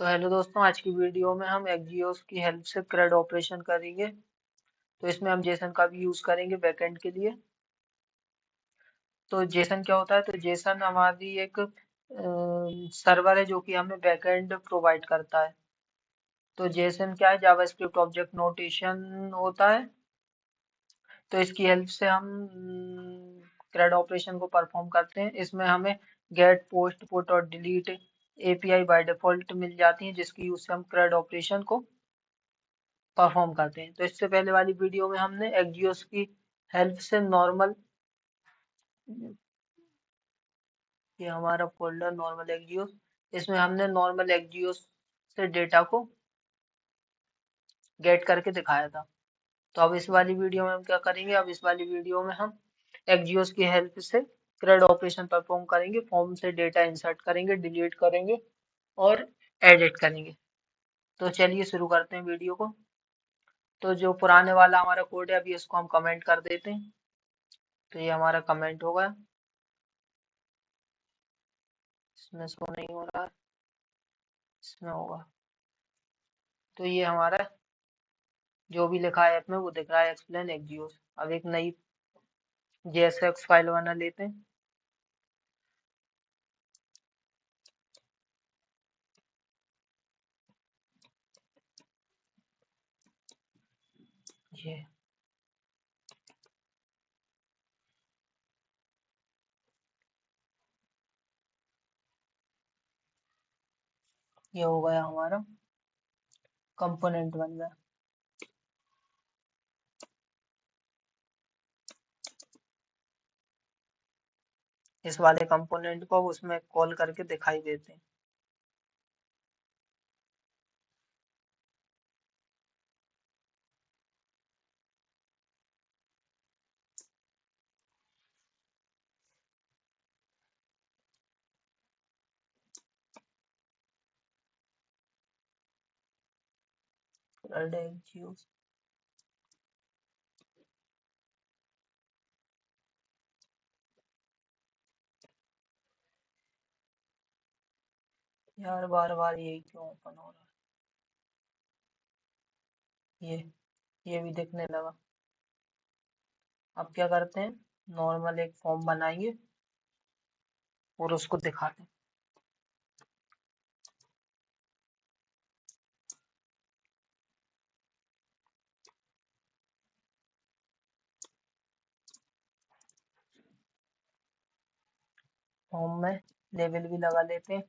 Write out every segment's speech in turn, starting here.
तो हेलो दोस्तों, आज की वीडियो में हम एक्जियोस की हेल्प से CRUD ऑपरेशन करेंगे। तो इसमें हम जेसन का भी यूज करेंगे बैकएंड के लिए। तो जेसन क्या होता है? तो जेसन हमारी एक सर्वर है जो कि हमें बैकएंड प्रोवाइड करता है। तो जेसन क्या है? जावास्क्रिप्ट ऑब्जेक्ट नोटेशन होता है। तो इसकी हेल्प से हम CRUD ऑपरेशन को परफॉर्म करते हैं। इसमें हमें गेट, पोस्ट, पुट और डिलीट एपीआई बाय डिफॉल्ट मिल जाती है, जिसकी यूज से हम CRUD ऑपरेशन को परफॉर्म करते हैं। तो इससे पहले वाली वीडियो में हमने एक्जियोस की हेल्प से नॉर्मल, ये हमारा फोल्डर नॉर्मल एक्जियोस, इसमें हमने नॉर्मल एक्जियोस से डेटा को गेट करके दिखाया था। तो अब इस वाली वीडियो में हम क्या करेंगे? अब इस वाली वीडियो में हम एक्जियोस की हेल्प से CRUD ऑपरेशन परफॉर्म करेंगे। फॉर्म से डेटा इंसर्ट करेंगे, डिलीट करेंगे और एडिट करेंगे। तो चलिए शुरू करते हैं वीडियो को। तो जो पुराने वाला हमारा कोड है, अभी इसको हम कमेंट कर देते हैं। तो ये हमारा कमेंट हो गया, इसमें शो नहीं हो रहा है, इसमें होगा। तो ये हमारा जो भी लिखा है ऐप में वो दिख रहा है, एक्सप्लेन एक्जियोस। अब एक नई JSX फाइल बना लेते हैं। ये ये हो गया, हमारा कंपोनेंट बन गया। इस वाले कंपोनेंट को उसमें कॉल करके दिखाई देते हैं। CRUD एक्जियोस, यार बार बार यही क्यों ओपन हो रहा है? ये भी दिखने लगा। अब क्या करते हैं? नॉर्मल एक फॉर्म बनाएंगे और उसको दिखाते हैं। फॉर्म में लेबल भी लगा लेते हैं।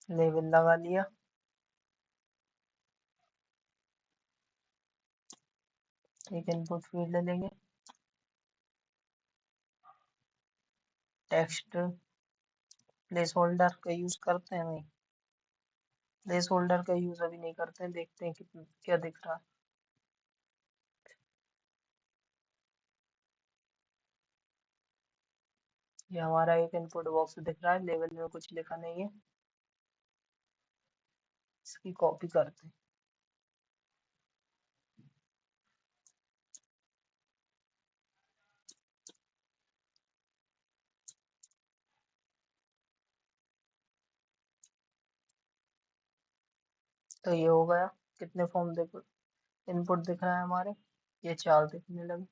लेबल लगा लिया। एक इनपुट फील्ड ले लेंगे, टेक्स्ट प्लेस होल्डर का यूज करते हैं। नहीं, प्लेस होल्डर का यूज अभी नहीं करते हैं, देखते हैं कि क्या दिख रहा है। ये हमारा एक इनपुट बॉक्स दिख रहा है, लेवल में कुछ लिखा नहीं है। इसकी कॉपी करते हैं। तो ये हो गया। कितने फॉर्म देखो, इनपुट दिख रहा है हमारे, ये 4 दिखने लगे।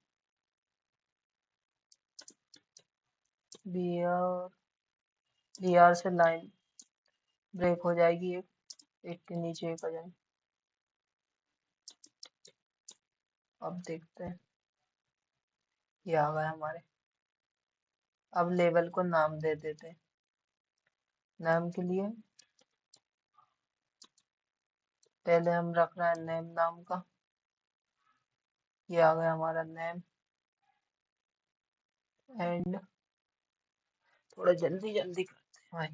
बी आर, बी आर से लाइन ब्रेक हो जाएगी, एक के नीचे एक आ जाएगी। अब देखते हैं, ये आ गया हमारे। अब लेवल को नाम दे देते हैं। नाम के लिए पहले हम रख रहे हैं नेम नाम का। ये आ गया हमारा नेम। एंड थोड़ा जल्दी जल्दी करते हैं भाई।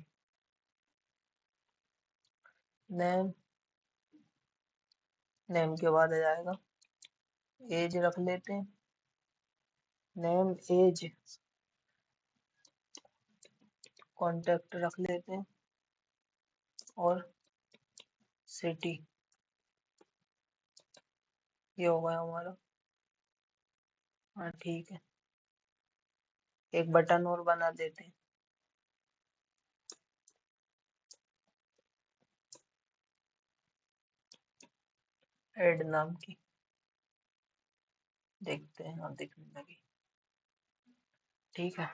नेम, नेम के बाद आ जाएगा एज, रख लेते हैं। नेम, एज, कॉन्टेक्ट रख लेते हैं और सिटी। ये हो गया हमारा। हाँ ठीक है। एक बटन और बना देते हैं ऐड नाम की। देखते हैं, हाँ दिखने लगी। ठीक है,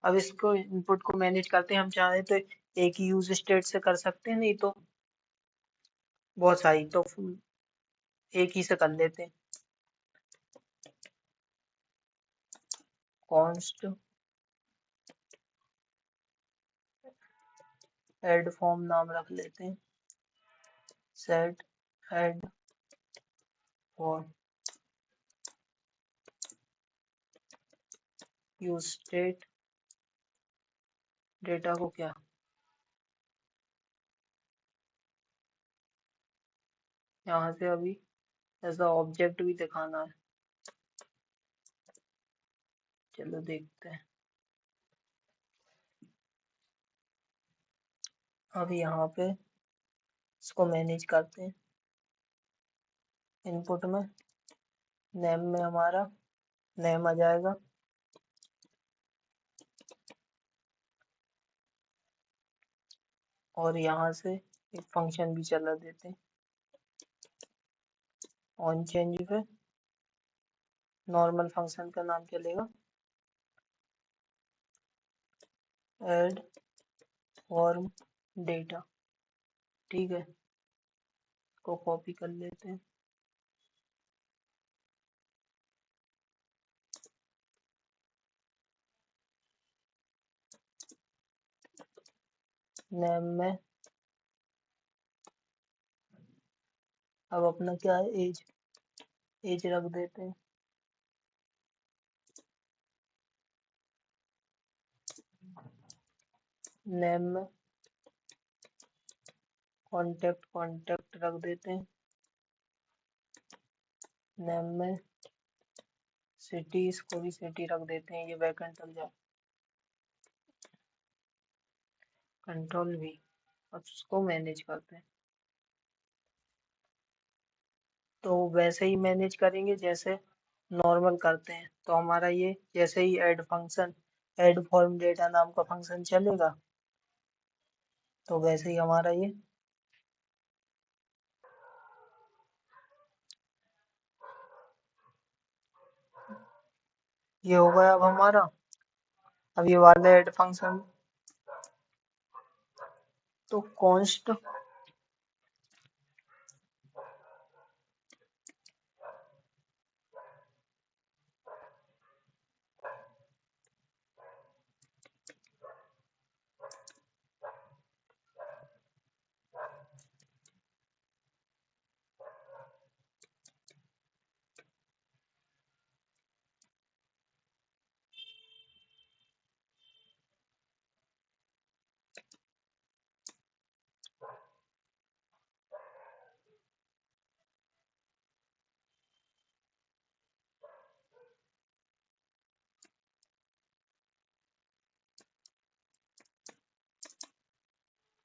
अब इसको इनपुट को मैनेज करते हैं। हम चाहें तो एक ही यूज स्टेट से कर सकते हैं, नहीं तो बहुत सारी, तो एक ही से कर लेते हैं। कॉन्स्ट ऐड फॉर्म नाम रख लेते हैं, set add form use state. Data को क्या, यहाँ से अभी ऐसा ऑब्जेक्ट भी दिखाना है। चलो देखते हैं। अब यहाँ पे इसको मैनेज करते हैं। इनपुट में नेम में हमारा नेम आ जाएगा, और यहाँ से एक फंक्शन भी चला देते हैं ऑन चेंज पे। नॉर्मल फंक्शन का नाम चलेगा ऐड फॉर्म डेटा। ठीक है, इसको कॉपी कर लेते हैं। नेम में अब अपना क्या है, एज, एज रख देते हैं। नेम में कॉन्टेक्ट कॉन्टेक्ट रख देते हैं। नेम में सिटी, इसको भी सिटी रख देते हैं, ये बैकएंड तक जाए। कंट्रोल भी, अब इसको मैनेज करते हैं। तो वैसे ही मैनेज करेंगे जैसे नॉर्मल करते हैं। तो हमारा ये जैसे ही add function, add form data नाम का फंक्शन चलेगा, तो वैसे ही हमारा ये हो गया। अब हमारा, अब ये वाला ऐड फंक्शन, तो कॉन्स्ट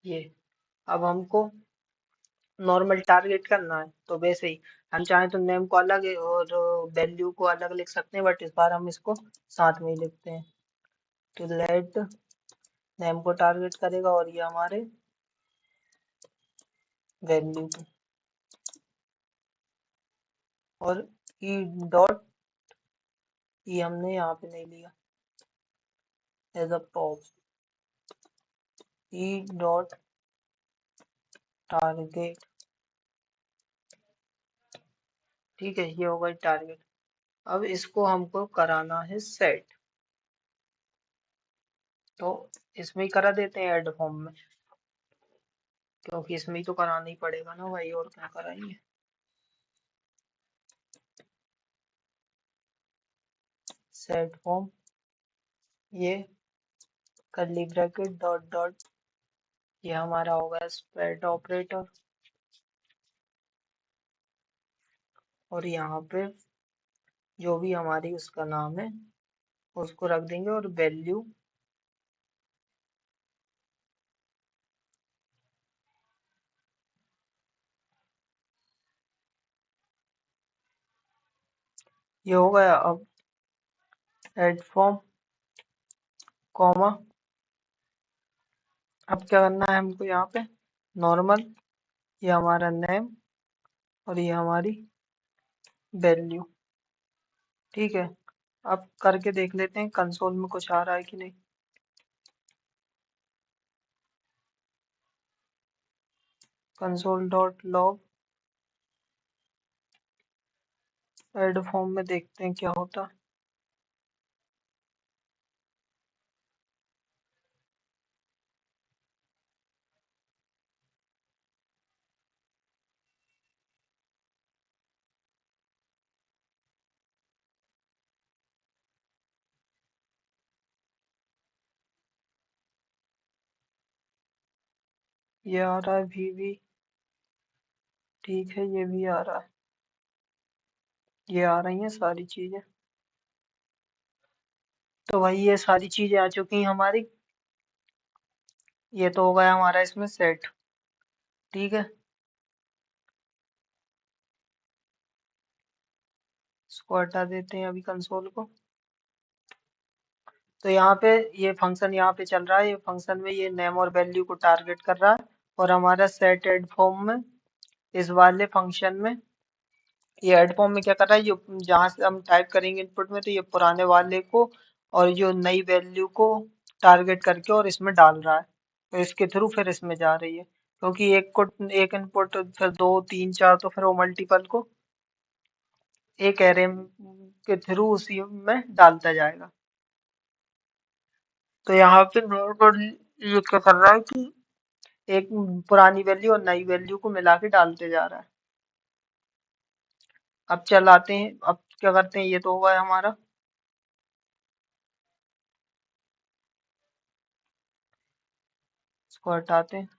ये, अब हमको नॉर्मल टारगेट करना है। तो वैसे ही हम चाहें तो नेम को अलग है और वैल्यू को अलग लिख सकते हैं, बट इस बार हम इसको साथ में ही लिखते हैं। तो लेट नेम को टारगेट करेगा और ये हमारे वैल्यू को, और ई डॉट, ई हमने यहाँ पे नहीं लिया as a prop, e dot target. ठीक है, ये होगा टारगेट। अब इसको हमको कराना है सेट, तो इसमें ही करा देते हैं ऐड फॉर्म में, क्योंकि इसमें ही तो कराना ही पड़ेगा ना भाई, और क्या कराएंगे। सेट फॉर्म, ये कर्ली ब्रैकेट डॉट डॉट, ये हमारा होगा स्प्रेड ऑपरेटर, और यहाँ पे जो भी हमारी उसका नाम है उसको रख देंगे, और वैल्यू ये हो गया। अब ऐड फॉर्म कॉमा। अब क्या करना है हमको यहाँ पे, नॉर्मल, ये हमारा नेम और ये हमारी वैल्यू। ठीक है, अब करके देख लेते हैं कंसोल में कुछ आ रहा है कि नहीं। Console dot log add form में देखते हैं क्या होता है। ये आ रहा है वी, ठीक है, ये भी आ रहा है, ये आ रही हैं सारी चीजें। तो भाई ये सारी चीजें आ चुकी हैं हमारी। ये तो हो गया हमारा इसमें सेट। ठीक है, इसको हटा देते हैं अभी कंसोल को। तो यहाँ पे ये फंक्शन यहाँ पे चल रहा है, ये फंक्शन में ये नेम और वैल्यू को टारगेट कर रहा है। और हमारा सेट एड फॉर्म में, इस वाले फंक्शन में, ये एड फॉर्म में क्या कर रहा है, जो जहाँ से हम टाइप करेंगे इनपुट में, तो ये पुराने वाले को और जो नई वैल्यू को टारगेट करके और इसमें डाल रहा है। तो इसके थ्रू फिर इसमें जा रही है, क्योंकि एक को, एक इनपुट फिर दो तीन चार, तो फिर वो मल्टीपल को एक एरे के थ्रू उसी में डालता जाएगा। तो यहाँ पे नॉर्मल ये क्या कर रहा है कि एक पुरानी वैल्यू और नई वैल्यू को मिला के डालते जा रहा है। अब चलाते हैं, अब क्या करते हैं, ये तो हुआ है हमारा। इसको हटाते हैं,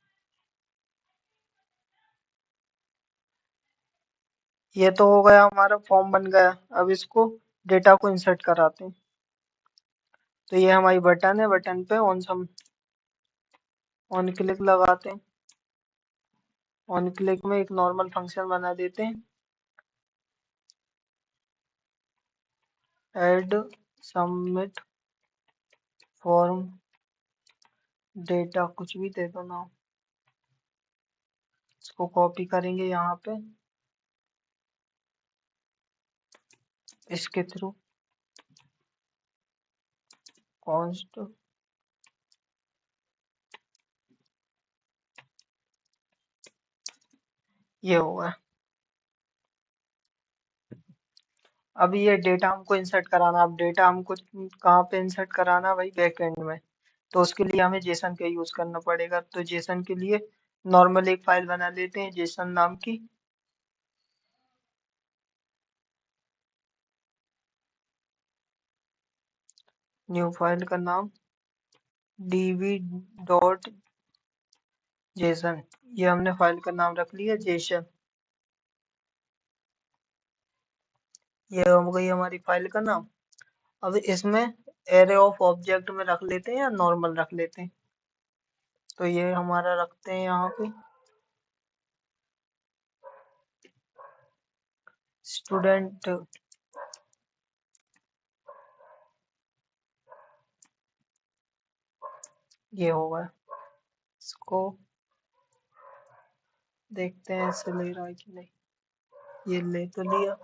ये तो हो गया हमारा, फॉर्म बन गया। अब इसको डेटा को इंसर्ट कराते हैं। तो ये हमारी बटन है, बटन पे ऑन सम ऑन क्लिक लगाते हैं। ऑन क्लिक में एक नॉर्मल फंक्शन बना देते हैं, ऐड सबमिट फॉर्म डेटा, कुछ भी दे दो ना। इसको कॉपी करेंगे यहाँ पे, इसके थ्रू कॉन्स्ट, ये होगा। अब ये डेटा हमको इंसर्ट कराना, अब डेटा हमको कहाँ पे इंसर्ट कराना है भाई, बैकएंड में। तो उसके लिए हमें जेसन का यूज करना पड़ेगा। तो जेसन के लिए नॉर्मल एक फाइल बना लेते हैं जेसन नाम की। न्यू फाइल का नाम dv डॉट जेसन, ये हमने फाइल का नाम रख लिया जेसन। ये हो गई हमारी फाइल का नाम। अब इसमें एरे ऑफ ऑब्जेक्ट में रख लेते हैं या नॉर्मल रख लेते हैं। तो ये हमारा रखते हैं यहाँ पे स्टूडेंट। ये होगा, इसको देखते हैं ऐसे ले रहा है कि नहीं। ये ले तो लिया,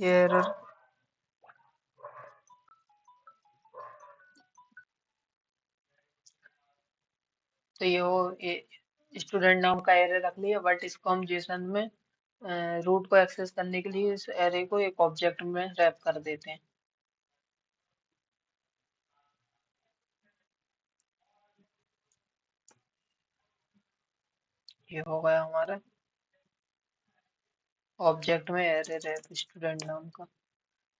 ये एरर। तो ये वो स्टूडेंट नाम का एरे रख लिया, बट इसको हम जेसन में रूट को एक्सेस करने के लिए इस एरे को एक ऑब्जेक्ट में रैप कर देते हैं। ये हो गया हमारा ऑब्जेक्ट में एरे रैप स्टूडेंट नाम का।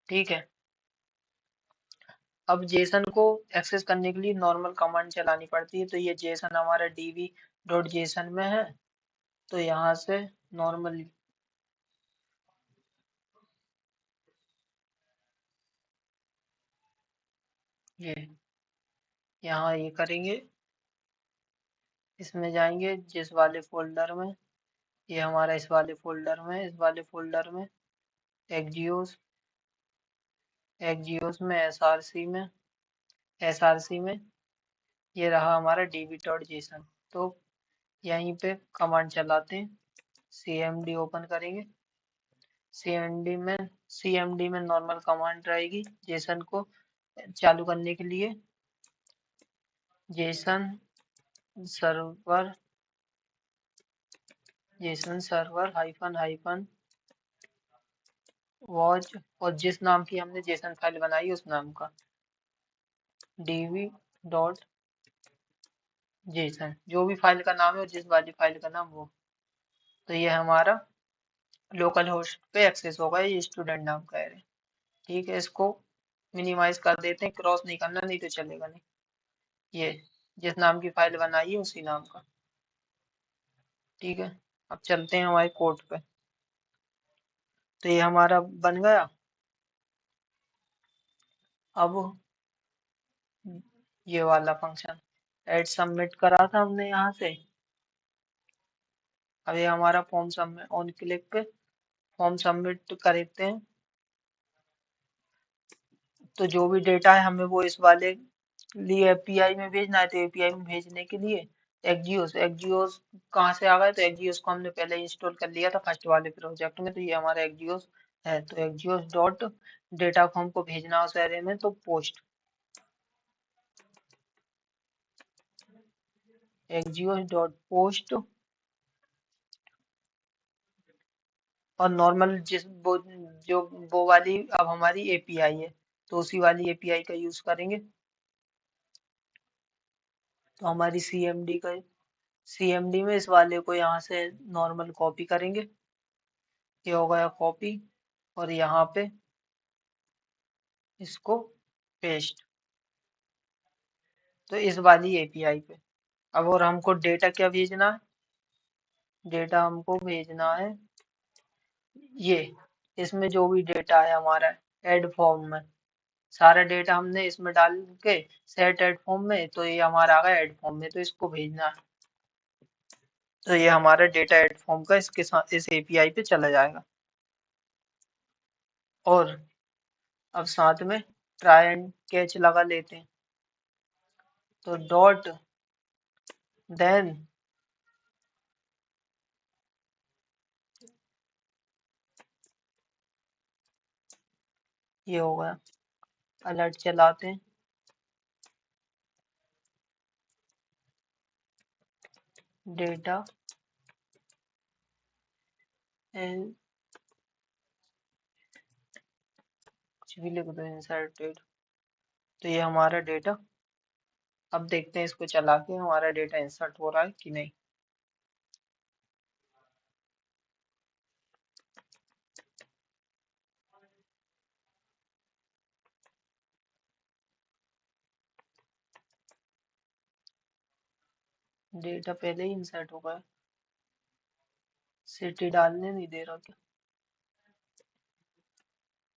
ठीक है, अब जेसन को एक्सेस करने के लिए नॉर्मल कमांड चलानी पड़ती है। तो ये जेसन हमारा डीवी डॉट जेसन में है। तो यहाँ से नॉर्मल ये यहाँ ये करेंगे, इसमें जाएंगे जिस वाले फोल्डर में, ये हमारा इस वाले फोल्डर में, इस वाले फोल्डर में एक्जियोस एक्जियोस में एसआरसी में ये रहा हमारा db.json। तो यहीं पे कमांड चलाते हैं, cmd ओपन करेंगे। सीएमडी में नॉर्मल कमांड रहेगी जेसन को चालू करने के लिए, Jason server hyphen hyphen watch, और जिस नाम की हमने जेसन फाइल बनाई उस नाम का db.json, जो भी फाइल का नाम है और जिस वाली फाइल का नाम वो। तो ये हमारा लोकल होस्ट पे एक्सेस होगा, ये स्टूडेंट नाम का है। ठीक है, इसको मिनिमाइज कर देते हैं, क्रॉस नहीं करना नहीं तो चलेगा नहीं। ये जिस नाम की फाइल बनाई है उसी नाम का। ठीक है, अब चलते हैं हमारे कोड पे। तो ये हमारा बन गया। अब ये वाला फंक्शन ऐड सबमिट करा था हमने यहाँ से। अब ये हमारा फॉर्म सबमिट, ऑन क्लिक पे फॉर्म सबमिट करते हैं। तो जो भी डेटा है हमें वो इस वाले लिए एपीआई में भेजना है। तो एपीआई में भेजने के लिए एक्जियोस कहाँ से आ गया, तो एक्जियोस को हमने पहले इंस्टॉल कर लिया था फर्स्ट वाले प्रोजेक्ट में। तो ये हमारा एक्जियोस है। तो एक्जियोस डॉट डेटा को हमको भेजना है उस एरे में, तो पोस्ट एक्जियोस डॉट पोस्ट, और नॉर्मल जो वो वाली अब हमारी एपीआई है, तो उसी वाली एपीआई का यूज करेंगे। तो हमारी सीएमडी में इस वाले को यहाँ से नॉर्मल कॉपी करेंगे, ये हो गया कॉपी, और यहाँ पे इसको पेस्ट, तो इस वाली एपीआई पे। अब और हमको डेटा क्या भेजना है, डेटा हमको भेजना है ये, इसमें जो भी डेटा है हमारा एड फॉर्म में, सारा डेटा हमने इसमें डाल के सेट एड फॉर्म में, तो ये हमारा आ गया एड फॉर्म में, तो इसको भेजना है। तो ये हमारा डेटा एड फॉर्म का इसके साथ इस एपीआई पे चला जाएगा। और अब साथ में ट्राई एंड कैच लगा लेते हैं। तो डॉट देन ये हो गया, अलर्ट चलाते हैं, डेटा एंड कुछ भी लिख दो इंसर्टेड। तो ये हमारा डेटा, अब देखते हैं इसको चला के हमारा डेटा इंसर्ट हो रहा है कि नहीं। डेटा पहले ही इंसर्ट हो गया, सिटी डालने नहीं दे रहा क्या,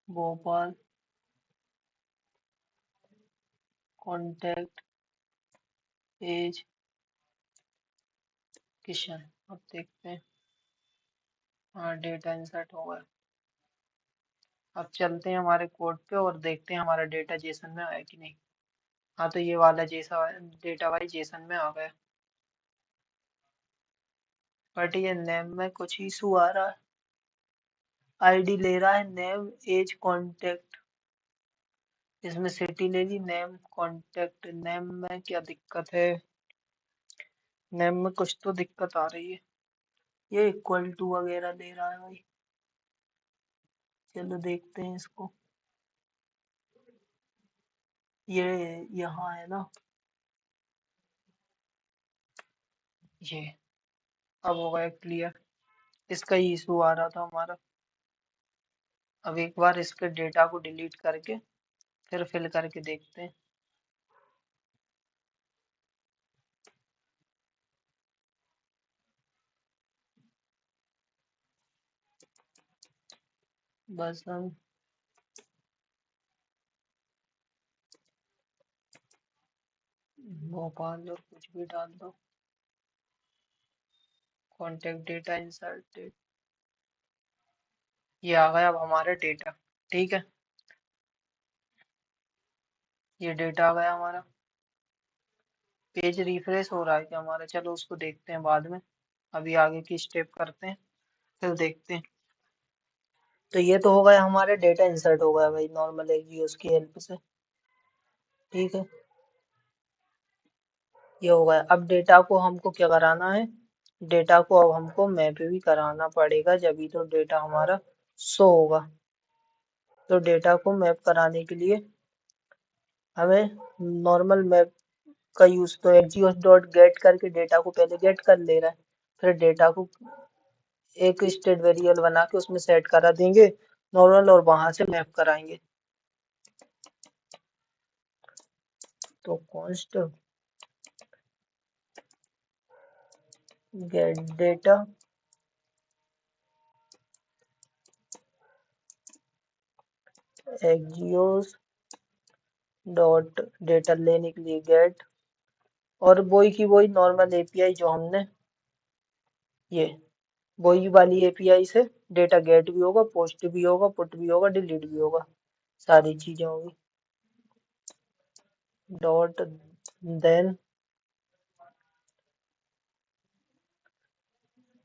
भोपाल कॉन्टेक्ट एज किशन। अब देखते हैं, हाँ डेटा इंसर्ट हो गया। अब चलते हैं हमारे कोड पे और देखते हैं हमारा डेटा जेसन में आया कि नहीं। हाँ, तो ये वाला जैसा डेटा वाई जेसन में आ गया, बट ये नेम में कुछ इशू आ रहा है। आईडी ले रहा है नेम एज कॉन्टेक्ट, इसमें सिटी ले ली, नेम कॉन्टेक्ट, नेम में क्या दिक्कत है, नेम में कुछ तो दिक्कत आ रही है। ये इक्वल टू वगैरह ले रहा है भाई। चलो देखते हैं इसको, ये यहाँ है ना, ये अब हो गया क्लियर। इसका ही इशू आ रहा था हमारा। अब एक बार इसके डेटा को डिलीट करके फिर फिल करके देखते हैं। बस हम भोपाल और कुछ भी डाल दो, कॉन्टेक्ट डेटा इंसर्टेड, ये आ गया अब हमारा डेटा। ठीक है, ये डेटा आ गया हमारा। पेज रिफ्रेश हो रहा है क्या हमारा? चलो उसको देखते हैं बाद में, अभी आगे की स्टेप करते हैं फिर देखते हैं। तो ये तो हो गया, हमारे डेटा इंसर्ट हो गया भाई नॉर्मल एक्जियोस की हेल्प से। ठीक है, ये हो गया। अब डेटा को हमको क्या कराना है? डेटा को अब हमको मैप भी कराना पड़ेगा, जब तो डेटा हमारा शो होगा। तो डेटा को मैप कराने के लिए हमें नॉर्मल मैप का यूज, तो एक्जियोस डॉट गेट करके डेटा को पहले गेट कर ले रहा है, फिर डेटा को एक स्टेट वेरिएबल बना के उसमें सेट करा देंगे नॉर्मल, और वहां से मैप कराएंगे। तो const gate data Axios dot data लेने के लिए गेट, और वही की वही नॉर्मल एपीआई जो हमने, ये वही वाली एपीआई से डेटा गेट भी होगा, पोस्ट भी होगा, पुट भी होगा, डिलीट भी होगा, सारी चीजें होगी। डॉट देन,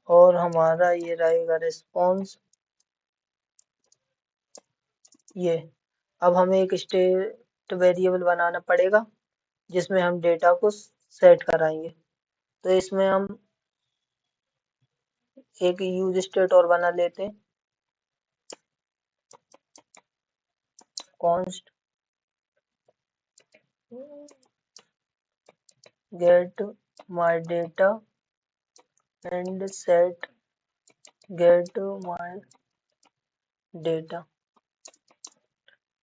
और हमारा ये रहेगा रिस्पॉन्स। ये अब हमें एक स्टेट वेरिएबल बनाना पड़ेगा जिसमें हम डेटा को सेट कराएंगे। तो इसमें हम एक यूज स्टेट और बना लेते हैं, const gate my data and set gate my data,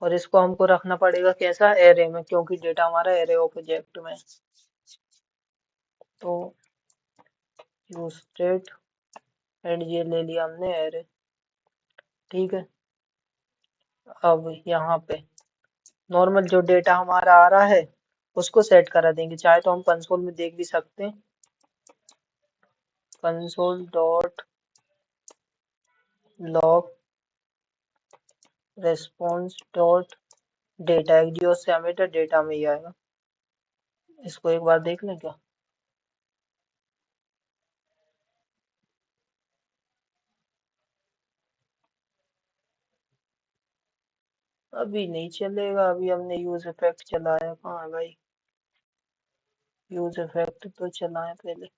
और इसको हमको रखना पड़ेगा कैसा? एरे में, क्योंकि डेटा हमारा एरे ऑब्जेक्ट में है। तो यूज स्टेट एंड ये ले लिया हमने एरे। ठीक है, अब यहाँ पे नॉर्मल जो डेटा हमारा आ रहा है उसको सेट करा देंगे, चाहे तो हम कंसोल में देख भी सकते हैं। Console dot log response dot data, Axio से हमें तो डेटा में ही आएगा। इसको एक बार देख लें क्या? अभी नहीं चलेगा, अभी हमने यूज इफेक्ट चलाया, कहाँ है भाई? यूज इफेक्ट तो चलाए पहले।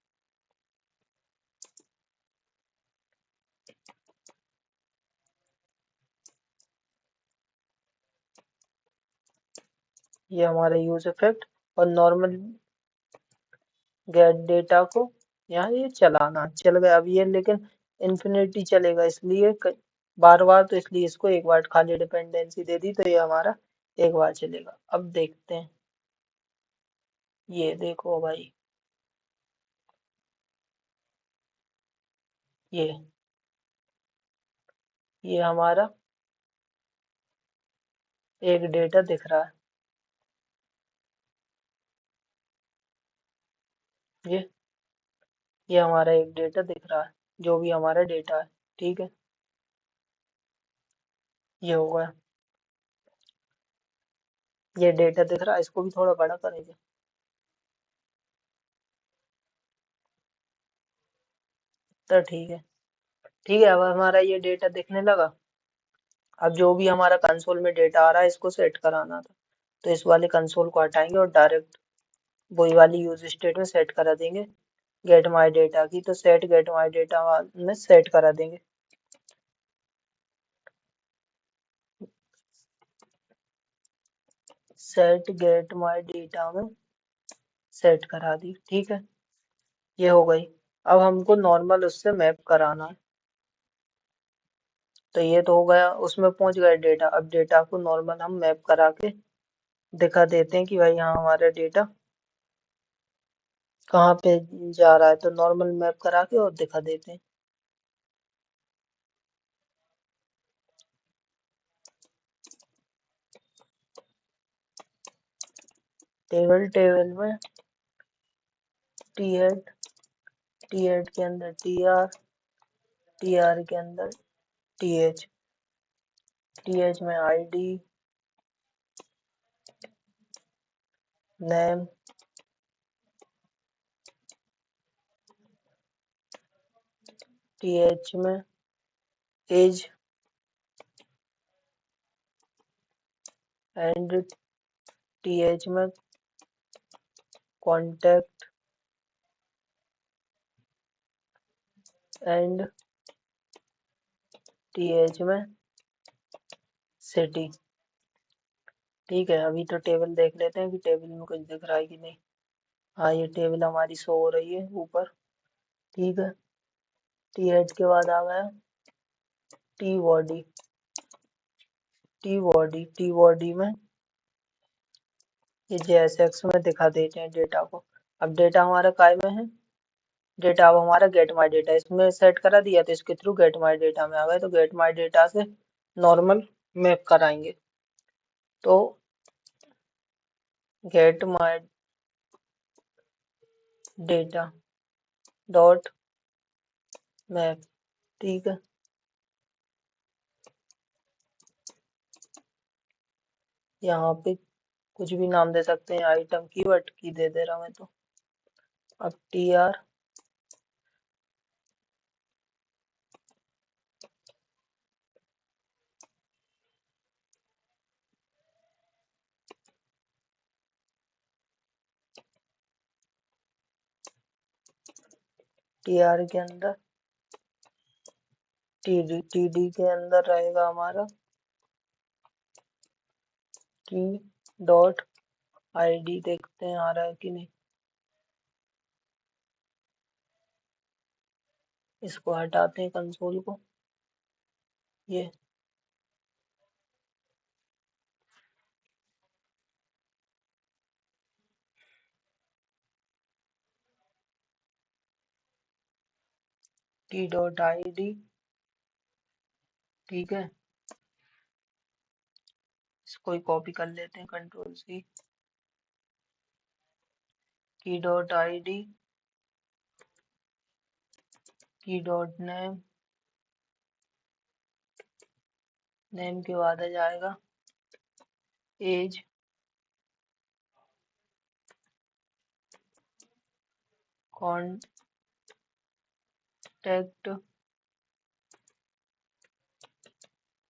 ये हमारा यूज इफेक्ट, और नॉर्मल गेट डेटा को यहाँ ये चलाना चल गया। अब ये लेकिन इन्फिनिटी चलेगा, इसलिए बार बार, तो इसलिए इसको एक बार खाली डिपेंडेंसी दे दी, तो ये हमारा एक बार चलेगा। अब देखते हैं, ये देखो भाई, ये हमारा एक डेटा दिख रहा है, ये ये हमारा एक डेटा दिख रहा है, जो भी हमारा डेटा है। ठीक है, ये हो गया, ये डेटा दिख रहा है, इसको भी थोड़ा बड़ा करेंगे। तो ठीक है, ठीक है, अब हमारा ये डेटा दिखने लगा। अब जो भी हमारा कंसोल में डेटा आ रहा है इसको सेट कराना था, तो इस वाले कंसोल को हटाएंगे और डायरेक्ट वही वाली यूज स्टेट में सेट करा देंगे गेट माय डेटा की। तो सेट गेट माय डेटा में सेट करा देंगे। सेट गेट माय डेटा में सेट करा दी। ठीक है, ये हो गई। अब हमको नॉर्मल उससे मैप कराना है, तो ये तो हो गया, उसमें पहुंच गया डेटा। अब डेटा को नॉर्मल हम मैप करा के दिखा देते हैं कि भाई यहाँ हमारा डेटा कहाँ पे जा रहा है, तो नॉर्मल मैप करा के और दिखा देते हैं। टेबल में टी हेड के अंदर टी आर के अंदर टी एच में आईडी, नेम टीएच में एज एंड टीएच में कॉन्टैक्ट एंड टीएच में सिटी। ठीक है, अभी तो टेबल देख लेते हैं कि टेबल में कुछ दिख रहा है कि नहीं। हाँ, ये टेबल हमारी शो हो रही है ऊपर। ठीक है, टीएच के बाद आ गया टी बॉडी। टी बॉडी में ये जेएसएक्स में दिखा देते हैं डेटा को। अब डेटा हमारा काय में है, डेटा अब हमारा गेट माई डेटा इसमें सेट करा दिया, तो इसके थ्रू गेट माई डेटा में आ गए, तो गेट माई डेटा से नॉर्मल मैप कराएंगे। तो get my data dot map. ठीक है, यहाँ पे कुछ भी नाम दे सकते हैं, आइटम कीवर्ड की दे दे रहा मैं तो। अब टीआर के अंदर टीडी के अंदर रहेगा हमारा की डॉट आईडी। देखते हैं आ रहा है कि नहीं। इसको हटाते हैं कंसोल को। ये टी डॉट आईडी। ठीक है, इसको ही कॉपी कर लेते हैं, कंट्रोल सी। की डॉट आईडी की डॉट नेम, नेम के बाद आ जाएगा एज कॉन्टैक्ट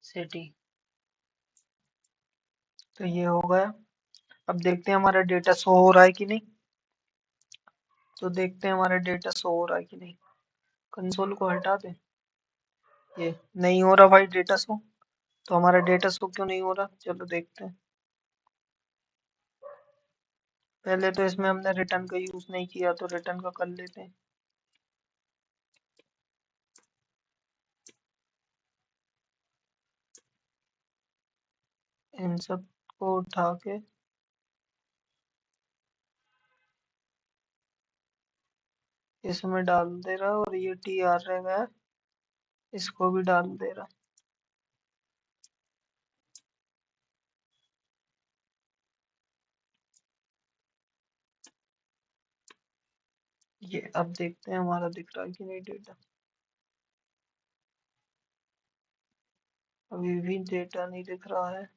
सिटी। तो ये हो गया। अब देखते हैं हमारा डेटा शो हो रहा है कि नहीं। तो देखते हैं हमारा डेटा शो हो रहा है कि नहीं। कंसोल को हटा दें। ये नहीं हो रहा भाई डेटा शो। तो हमारा डेटा शो क्यों नहीं हो रहा, चलो देखते हैं। पहले तो इसमें हमने रिटर्न का यूज नहीं किया, तो रिटर्न का कर लेते हैं। इन सब को उठा के इसमें डाल दे रहा, और ये टी आर रह गया, इसको भी डाल दे रहा। ये अब देखते हैं हमारा दिख रहा है कि नहीं डेटा। अभी भी डेटा नहीं दिख रहा है।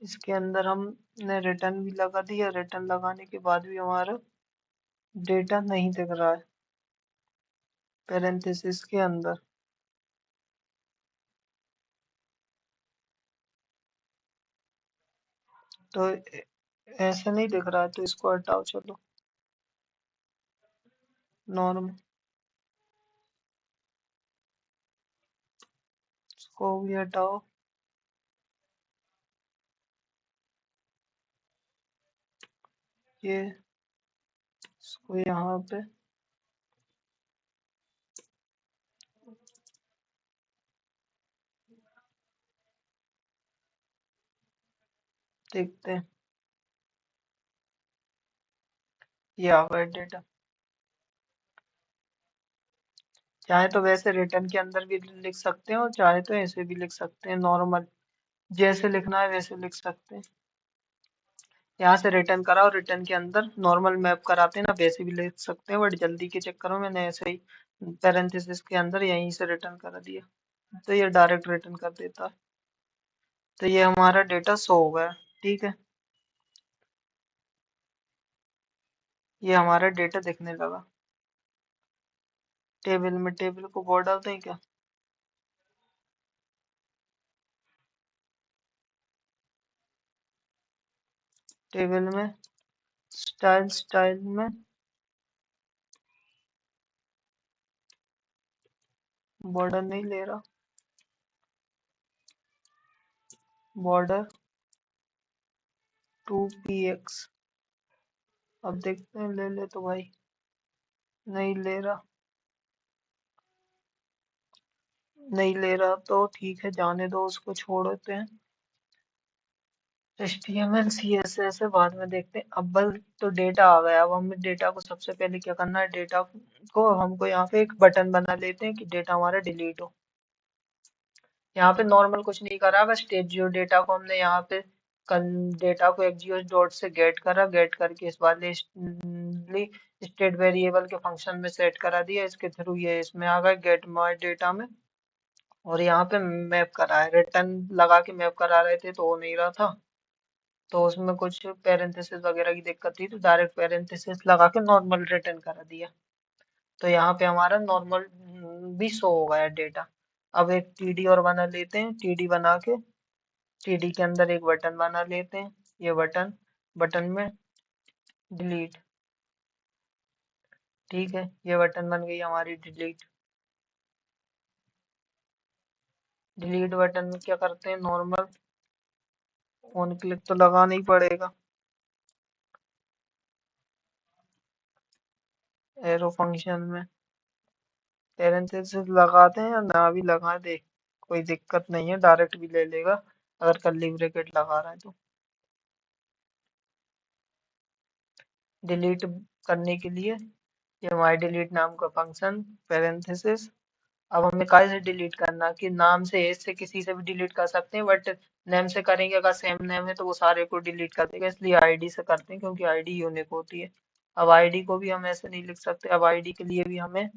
इसके अंदर हमने रिटर्न भी लगा दिया, रिटर्न लगाने के बाद भी हमारा डेटा नहीं दिख रहा है पैरेंथेसिस के अंदर। तो ऐसे नहीं दिख रहा है, तो इसको हटाओ चलो। नॉर्मल इसको भी हटाओ। ये इसको यहाँ पे देखते हैं। ये आ गया डेटा। चाहे तो वैसे रिटर्न के अंदर भी लिख सकते हैं, और चाहे तो ऐसे भी लिख सकते हैं, नॉर्मल जैसे लिखना है वैसे लिख सकते हैं। यहाँ से रिटर्न कराओ, रिटर्न के अंदर नॉर्मल मैप कराते हैं ना, वैसे भी लिख सकते हैं, बट जल्दी के चक्कर में मैंने ऐसे ही पैरेंथेसिस के अंदर यहीं से रिटर्न करा दिया, तो ये डायरेक्ट रिटर्न कर देता है। तो ये हमारा डेटा शो हो गया। ठीक है, ये हमारा डेटा दिखने लगा। टेबल में टेबल को बोर्ड डालते हैं क्या? टेबल में स्टाइल, स्टाइल में बॉर्डर नहीं ले रहा, बॉर्डर 2px। अब देखते हैं, ले ले तो भाई, नहीं ले रहा, नहीं ले रहा तो ठीक है, जाने दो, उसको छोड़ देते हैं। HTML CSS से बाद में देखते हैं। अब बस तो डेटा आ गया, अब हमें डेटा को सबसे पहले क्या करना है, डेटा को हमको यहाँ पे एक बटन बना लेते हैं कि डेटा हमारा डिलीट हो। यहाँ पे नॉर्मल कुछ नहीं करा, बस जो डेटा को हमने यहाँ पे कल डेटा को एक्जियोस डॉट से गेट करा, गेट करके इस वाले स्टेट वेरिएबल के फंक्शन में सेट करा दिया, इसके थ्रू ये इसमें आ गया गेट माय डेटा में। और यहाँ पे मैप करा है, रिटर्न लगा के मैप करा रहे थे तो हो नहीं रहा था, तो उसमें कुछ पैरेंथेसिस वगैरह की दिक्कत थी, तो डायरेक्ट पैरेंथेसिस लगा के नॉर्मल रिटर्न करा दिया। तो यहाँ पे हमारा नॉर्मल भी शो हो गया डेटा। अब एक टीडी और बना लेते हैं, टीडी बना के टीडी के अंदर एक बटन बना लेते हैं, ये बटन, बटन में डिलीट। ठीक है, ये बटन बन गई हमारी डिलीट। डिलीट बटन में क्या करते हैं, नॉर्मल ऑन क्लिक तो लगाना ही पड़ेगा, एरो फंक्शन में पैरेंथेसिस लगाते हैं या ना भी लगा दे, कोई दिक्कत नहीं है, डायरेक्ट भी ले लेगा अगर कर्ली ब्रैकेट लगा रहा है तो। डिलीट करने के लिए ये माई डिलीट नाम का फंक्शन, पैरेंथेसिस। अब हमें काय से डिलीट करना, कि नाम से, एज से, किसी से भी डिलीट कर सकते हैं, बट नेम से करेंगे, अगर सेम नेम है तो वो सारे को डिलीट कर देगा, इसलिए आईडी से करते हैं, क्योंकि आईडी यूनिक होती है। अब आईडी को भी हम ऐसे नहीं लिख सकते, अब आईडी के लिए भी हमें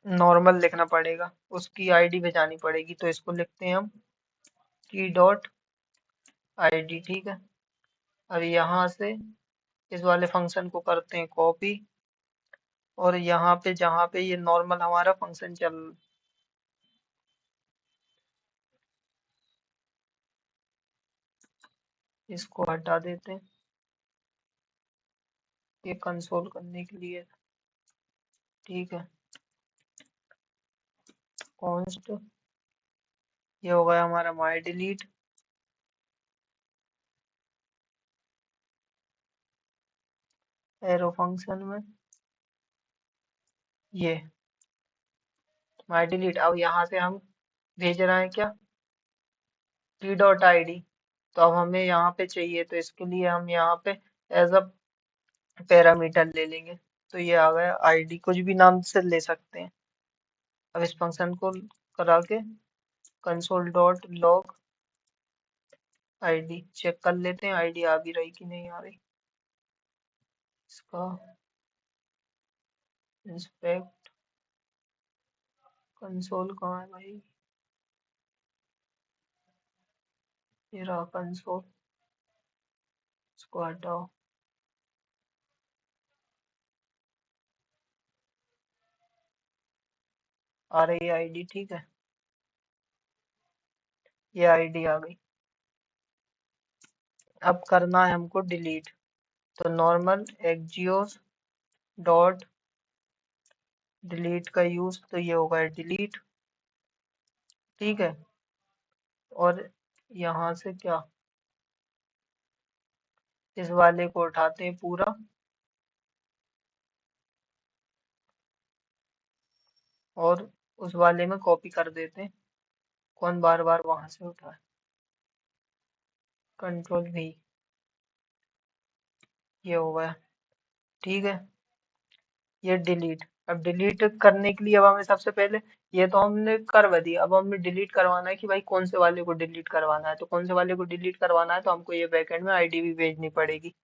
नॉर्मल लिखना पड़ेगा, उसकी आईडी भेजानी पड़ेगी, तो इसको लिखते हैं हम की डॉट आईडी। ठीक है, अब यहाँ से इस वाले फंक्शन को करते हैं कॉपी, और यहाँ पे जहाँ पे ये नॉर्मल हमारा फंक्शन चल, इसको हटा देते हैं, ये कंसोल करने के लिए। ठीक है, कॉन्स्ट, ये हो गया हमारा माई डिलीट। एरो फंक्शन में ये माई डिलीट। अब यहाँ से हम भेज रहे हैं क्या, टी डॉट आई डी, तो अब हमें यहाँ पे चाहिए, तो इसके लिए हम यहाँ पे एज अ पैरामीटर ले लेंगे, तो ये आ गया आईडी, कुछ भी नाम से ले सकते हैं। अब इस फंक्शन को करा के console dot log ID check कर लेते हैं, आईडी आ भी रही कि नहीं आ रही। इसका इंस्पेक्ट कंसोल कहाँ है भाई, ये रहा कंसोल, इसको हटाओ। आ रही है आईडी, ठीक है, ये आईडी आ गई। अब करना है हमको डिलीट, तो नॉर्मल एक्जियोस डॉट डिलीट का यूज, तो ये होगा डिलीट। ठीक है, और यहाँ से क्या, इस वाले को उठाते हैं पूरा, और उस वाले में कॉपी कर देते हैं, कौन बार बार वहां से उठाए, कंट्रोल V, ये हो गया। ठीक है, ये डिलीट। अब डिलीट करने के लिए अब हमें सबसे पहले ये तो हमने करवा दिया। अब हमें डिलीट करवाना है कि भाई कौन से वाले को डिलीट करवाना है। तो कौन से वाले को डिलीट करवाना है तो हमको ये बैकएंड में आईडी भी भेजनी पड़ेगी।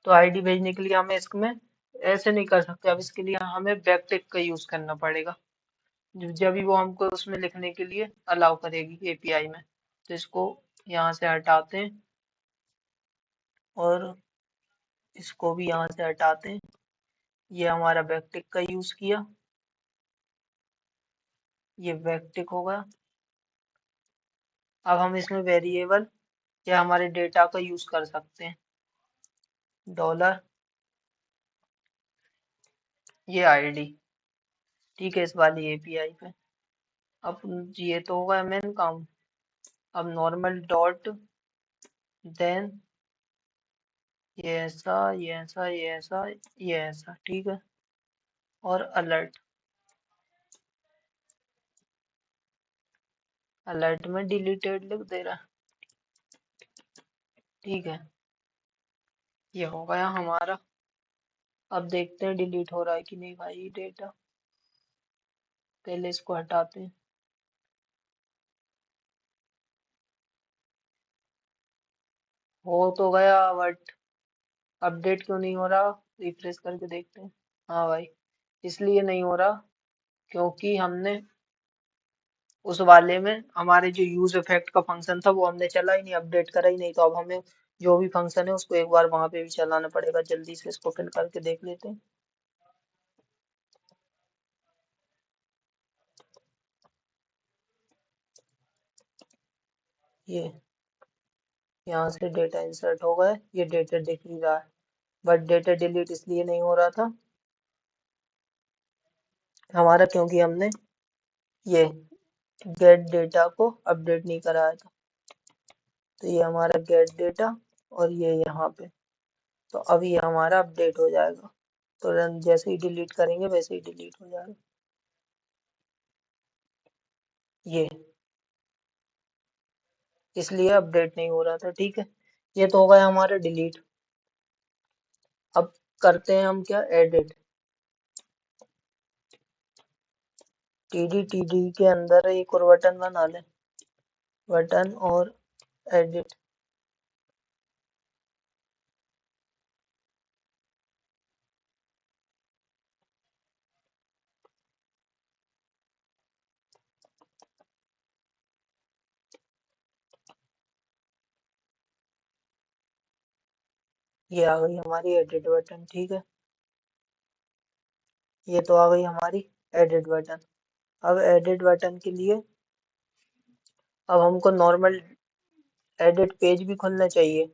तो आईडी भेजने के लिए हमें इसमें ऐसे नहीं कर सकते। अब इसके लिए हमें बैकटिक का यूज करना पड़ेगा, जब भी वो हमको उसमें लिखने के लिए अलाउ करेगी एपीआई में। तो इसको यहाँ से हटाते हैं और इसको भी यहाँ से हटाते हैं। ये हमारा बैकटिक का यूज किया, ये बैकटिक होगा। अब हम इसमें वेरिएबल या हमारे डेटा का यूज कर सकते हैं। डॉलर, ये आईडी, ठीक है, इस वाली एपीआई पे। अब ये तो होगा मेन काम। अब नॉर्मल डॉट, देन ये ऐसा, ये ऐसा, ये ऐसा, ये ऐसा, ठीक है। और अलर्ट, अलर्ट में डिलीटेड लिख दे रहा है, ठीक है। ये हो गया हमारा। अब देखते हैं डिलीट हो रहा है कि नहीं भाई डेटा। पहले इसको हटाते हैं। हो तो गया, बट अपडेट क्यों नहीं हो रहा? रिफ्रेश करके देखते हैं। हाँ भाई, इसलिए नहीं हो रहा क्योंकि हमने उस वाले में हमारे जो यूज इफेक्ट का फंक्शन था वो हमने चला ही नहीं, अपडेट करा ही नहीं। तो अब हमें जो भी फंक्शन है उसको एक बार वहां पे भी चलाना पड़ेगा। जल्दी से इसको फिल करके देख लेते हैं। ये यहाँ से डेटा इंसर्ट हो गया, ये डेटा दिख ही रहा है, बट डेटा डिलीट इसलिए नहीं हो रहा था हमारा क्योंकि हमने ये गेट डेटा को अपडेट नहीं कराया था। तो ये हमारा गेट डेटा और ये यहाँ पे। तो अब ये हमारा अपडेट हो जाएगा। तो रन जैसे ही डिलीट करेंगे वैसे ही डिलीट हो जाएगा। ये इसलिए अपडेट नहीं हो रहा था, ठीक है। ये तो हो गया हमारा डिलीट। अब करते हैं हम क्या, एडिट। टीडी के अंदर एक और बटन बना लें, बटन और एडिट। ये आ गई हमारी एडिट बटन, ठीक है। ये तो आ गई हमारी एडिट बटन। अब एडिट बटन के लिए अब हमको नॉर्मल एडिट पेज भी खोलना चाहिए।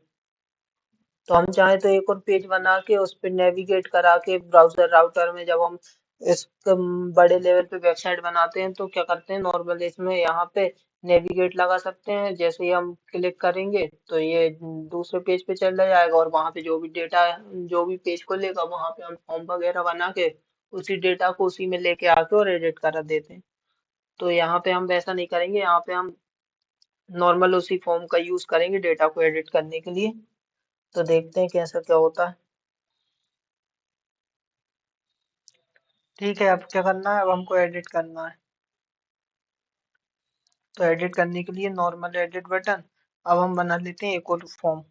तो हम चाहे तो एक और पेज बना के उस पर नेविगेट करा के ब्राउजर राउटर में, जब हम इस बड़े लेवल पे वेबसाइट बनाते हैं तो क्या करते हैं, नॉर्मल इसमें यहाँ पे नेविगेट लगा सकते हैं। जैसे ही हम क्लिक करेंगे तो ये दूसरे पेज पे चला जाएगा और वहाँ पे जो भी डेटा, जो भी पेज खोलेगा वहाँ पे हम फॉर्म वगैरह बना के उसी डेटा को उसी में लेके आके और एडिट करा देते हैं। तो यहाँ पे हम वैसा नहीं करेंगे, यहाँ पे हम नॉर्मल उसी फॉर्म का यूज करेंगे डेटा को एडिट करने के लिए। तो देखते हैं कैसा क्या होता है। ठीक है, अब क्या करना है, अब हमको एडिट करना है। तो एडिट करने के लिए नॉर्मल एडिट बटन। अब हम बना लेते हैं एक और फॉर्म।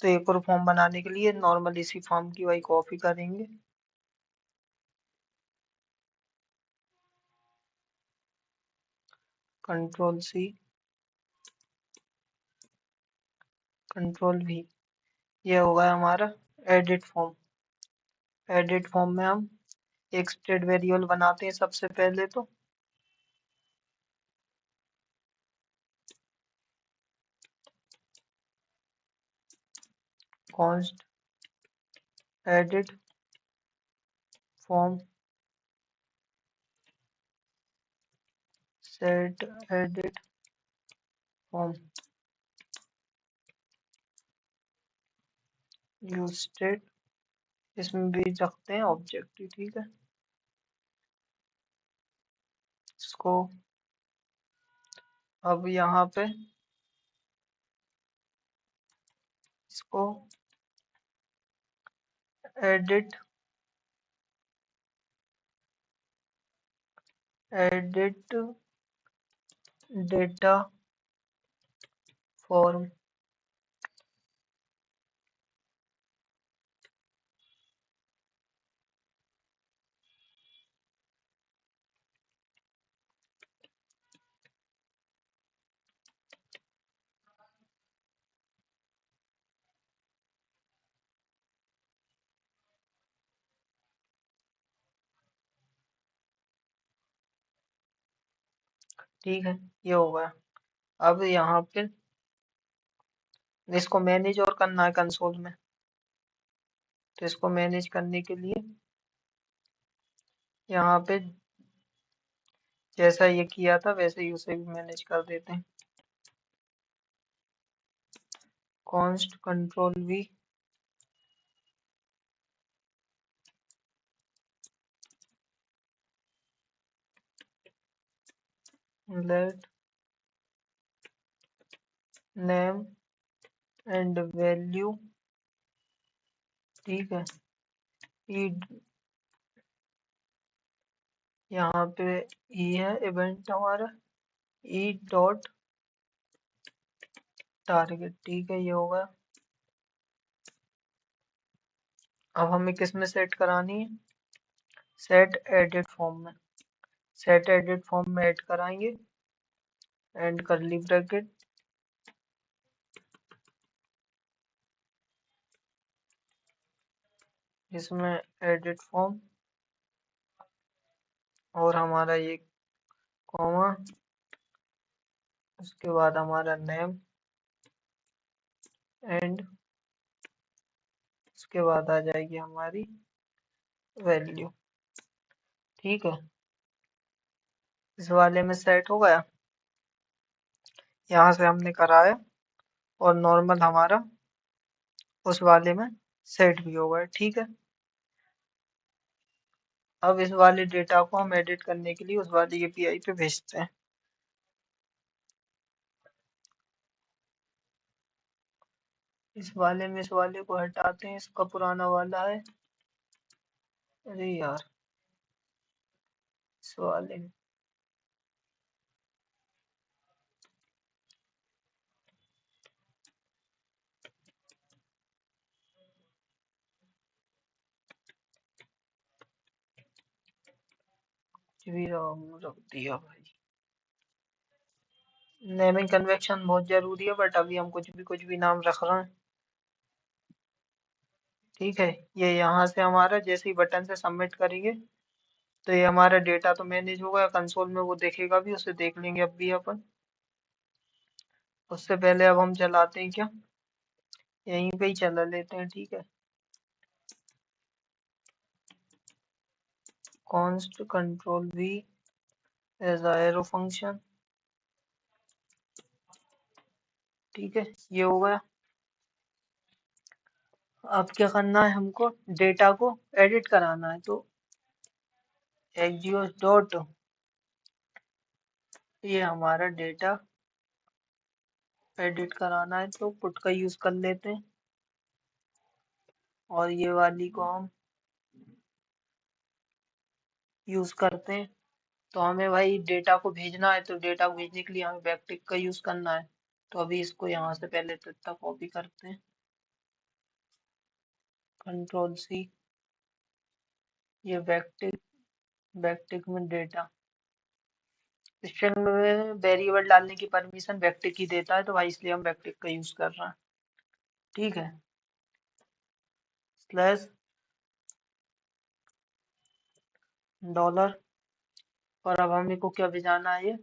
तो एक और फॉर्म बनाने के लिए नॉर्मल इसी फॉर्म की वही कॉपी करेंगे। कंट्रोल सी, कंट्रोल वी, ये होगा हमारा एडिट फॉर्म। एडिट फॉर्म में हम एक स्टेट वेरिएबल बनाते हैं सबसे पहले। तो const edit form set edit form use state, इसमें भी रखते हैं ऑब्जेक्ट, ठीक है। इसको अब यहाँ पे इसको एडिट एडिट डेटा फॉर्म। ठीक है, ये हो गया। अब यहाँ पे इसको मैनेज और करना है कंसोल में। तो इसको मैनेज करने के लिए यहाँ पे जैसा ये किया था वैसे ही उसे भी मैनेज कर देते हैं। Const control V, let name and value. ठीक है, ई यहाँ पे ई है इवेंट हमारा, ई डॉट टारगेट। ठीक है, ये होगा। अब हमें किस में सेट करानी है? सेट एडिट फॉर्म में। सेट एडिट फॉर्म में ऐड कराएंगे एंड करली ब्रैकेट, इसमें एडिट फॉर्म और हमारा ये कॉमा, उसके बाद हमारा नेम एंड उसके बाद आ जाएगी हमारी वैल्यू। ठीक है, इस वाले में सेट हो गया। यहाँ से हमने कराया और नॉर्मल हमारा उस वाले में सेट भी हो गया। ठीक है, अब इस वाले डेटा को हम एडिट करने के लिए उस वाली एपीआई पे भेजते हैं। इस वाले में इस वाले को हटाते हैं, इसका पुराना वाला है। अरे यार, इस वाले में भी रख दिया भाई। नेमिंग कन्वेक्शन बहुत जरूरी है, बट अभी हम कुछ भी नाम रख रहे हैं। ठीक है, ये यहाँ से हमारा जैसे ही बटन से सबमिट करेंगे तो ये हमारा डेटा तो मैनेज होगा, कंसोल में वो देखेगा भी, उसे देख लेंगे अब भी अपन। उससे पहले अब हम चलाते हैं क्या, यहीं पे ही चला लेते हैं। ठीक है, const control V as arrow function. ठीक है, ये हो गया। अब क्या करना है हमको, डेटा को एडिट कराना है। तो एक्जियोस डॉट, ये हमारा डेटा एडिट कराना है तो पुट का यूज कर लेते हैं और ये वाली को हम यूज करते हैं। तो हमें भाई डेटा को भेजना है, तो डेटा को भेजने के लिए हमें बैकटिक का यूज करना है। तो अभी इसको यहाँ से पहले तो इतना कॉपी करते हैं, कंट्रोल सी, ये बैकटिक, बैकटिक में डेटा, स्ट्रिंग में वेरिएबल डालने की परमिशन बैकटिक ही देता है, तो भाई इसलिए हम बैकटिक का यूज कर रहे हैं। ठीक है, स्लैश डॉलर, और अब हमें को क्या भेजाना है, ये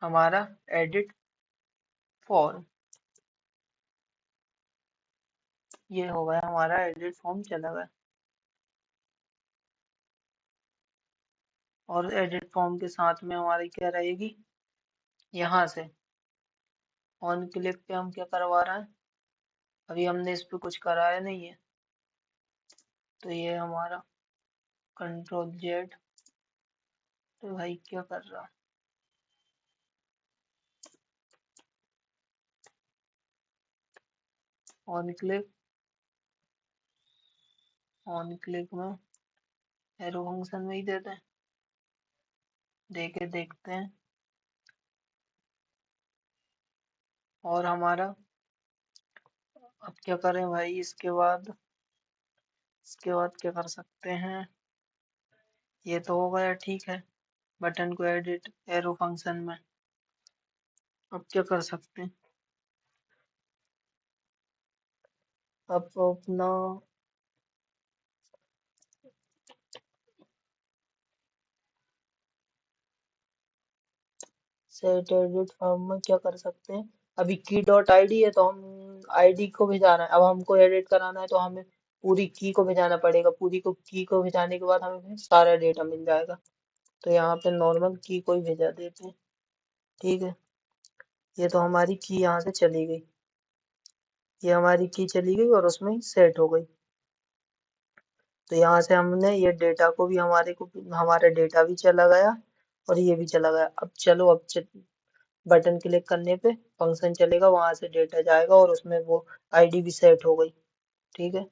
हमारा एडिट फॉर्म। ये हो गया हमारा एडिट फॉर्म चला गया। और एडिट फॉर्म के साथ में हमारी क्या रहेगी, यहाँ से ऑन क्लिक पे हम क्या करवा रहे हैं, अभी हमने इस पे कुछ कराया नहीं है। तो ये हमारा कंट्रोल जेड, तो भाई क्या कर रहा है, ऑन क्लिक, ऑन क्लिक में एरो फंक्शन में ही देते हैं, दे के देखते हैं। और हमारा अब क्या करें भाई, इसके बाद क्या कर सकते हैं। ये तो हो गया, ठीक है, बटन को एडिट एरो फंक्शन में। अब क्या कर सकते हैं। अब अपना सेट एडिट फॉर्म में क्या कर सकते हैं। अभी की डॉट आईडी है तो हम आईडी को भिजाना है, अब हमको एडिट कराना है तो हमें पूरी की को भिजाना पड़ेगा। पूरी को की को भिजाने के बाद हमें फिर सारा डेटा मिल जाएगा। तो यहाँ पे नॉर्मल की को ही भेजा देते हैं, ठीक है। ये तो हमारी की यहाँ से चली गई, ये हमारी की चली गई और उसमें सेट हो गई। तो यहाँ से हमने ये डेटा को भी हमारा डेटा भी चला गया और ये भी चला गया। अब चलो, बटन क्लिक करने पे फंक्शन चलेगा, वहां से डेटा जाएगा और उसमें वो आईडी भी सेट हो गई, ठीक है।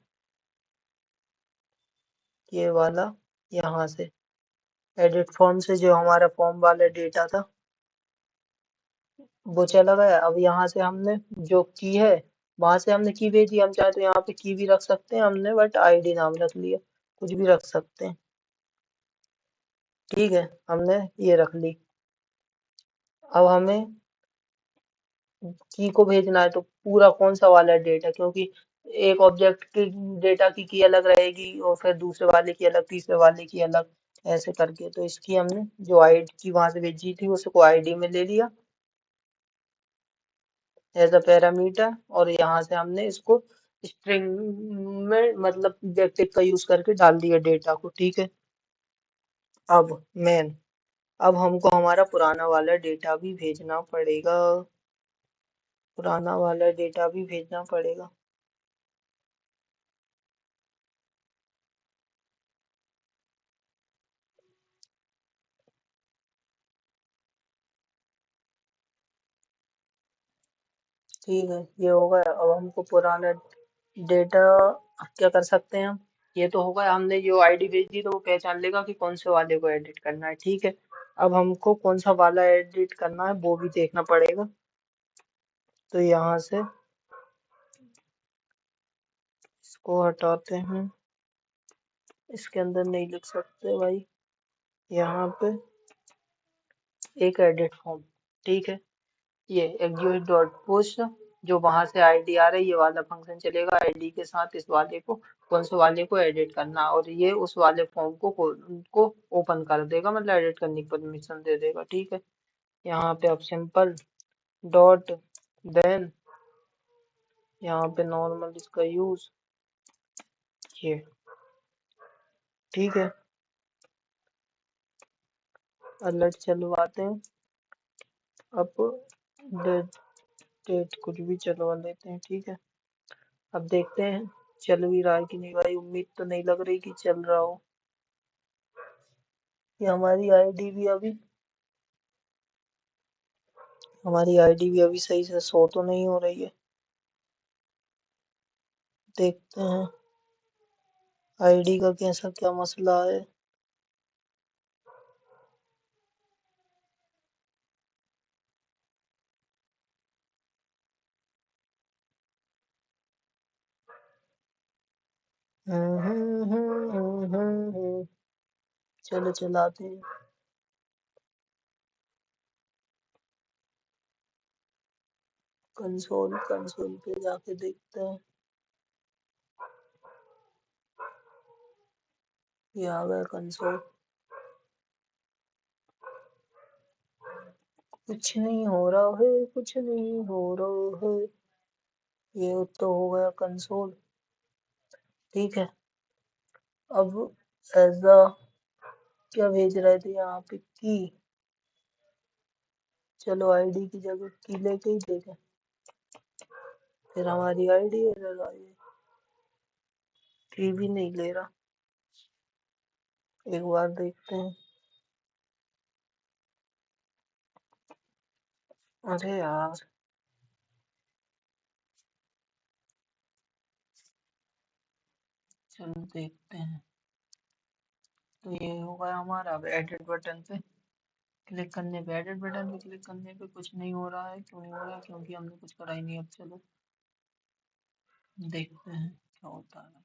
ये वाला यहाँ से एडिट फॉर्म से जो हमारा फॉर्म वाला डेटा था वो चला गया। अब यहाँ से हमने जो की है, वहां से हमने की भेजी, हम चाहे तो यहाँ पे की भी रख सकते हैं हमने, बट आईडी नाम रख लिया, कुछ भी रख सकते हैं, ठीक है। हमने ये रख ली। अब हमें की को भेजना है तो पूरा कौन सा वाला डेटा, क्योंकि एक ऑब्जेक्ट की डेटा की अलग रहेगी और फिर दूसरे वाले की अलग, तीसरे वाले की अलग, ऐसे करके। तो इसकी हमने जो आईडी की वहां से भेजी थी उसको आईडी में ले लिया एज अ पैरामीटर, और यहाँ से हमने इसको स्ट्रिंग में, मतलब व्यक्तिक का यूज करके डाल दिया डेटा को, ठीक है। अब मेन अब हमको हमारा पुराना वाला डेटा भी भेजना पड़ेगा, पुराना वाला डेटा भी भेजना पड़ेगा। ठीक है, ये हो गया। अब हमको पुराना डेटा क्या कर सकते हैं हम। ये तो हो गया, हमने जो आईडी भेज दी तो वो पहचान लेगा कि कौन से वाले को एडिट करना है, ठीक है। अब हमको कौन सा वाला एडिट करना है वो भी देखना पड़ेगा। तो यहाँ से इसको हटाते हैं, इसके अंदर नहीं लिख सकते भाई। यहाँ पे एक एडिट फॉर्म, ठीक है। ये एग्जीक्यूट डॉट पुश, जो वहां से आईडी आ रही है, ये वाला फंक्शन चलेगा आईडी के साथ, इस वाले को, कौन से वाले को एडिट करना, और ये उस वाले फॉर्म को ओपन कर देगा, मतलब एडिट करने की परमिशन दे देगा, ठीक है। यहाँ पे अब सिंपल डॉट देन, यहाँ पे नॉर्मल इसका यूज, ये, ठीक है। अलर्ट चलवाते हैं। अब डेट डेट कुछ भी चलवा लेते हैं, ठीक है। अब देखते हैं चल भी रहा है कि नहीं भाई, उम्मीद तो नहीं लग रही कि चल रहा हो। ये हमारी आईडी भी अभी सही से शो तो नहीं हो रही है। देखते हैं आईडी का कैसा क्या मसला है। चलो चलाते हैं। कंसोल कंसोल पे जाके देखते हैं। ये आ गया कंसोल। कुछ नहीं हो रहा है, कुछ नहीं हो रहा है। ये तो हो गया कंसोल, ठीक है। अब एज क्या भेज रहे थे यहाँ पे की, चलो आईडी की जगह की लेके ही देखें। फिर हमारी आईडी एरर आई है, की भी नहीं ले रहा। एक बार देखते हैं। अरे यार, चलो देखते हैं। तो ये होगा हमारा। अब एडिट बटन पे क्लिक करने पे, एडिट बटन पे क्लिक करने पे कुछ नहीं हो रहा है। क्यों नहीं हो रहा है? क्योंकि हमने कुछ करा ही नहीं। अब चलो देखते हैं क्या होता है।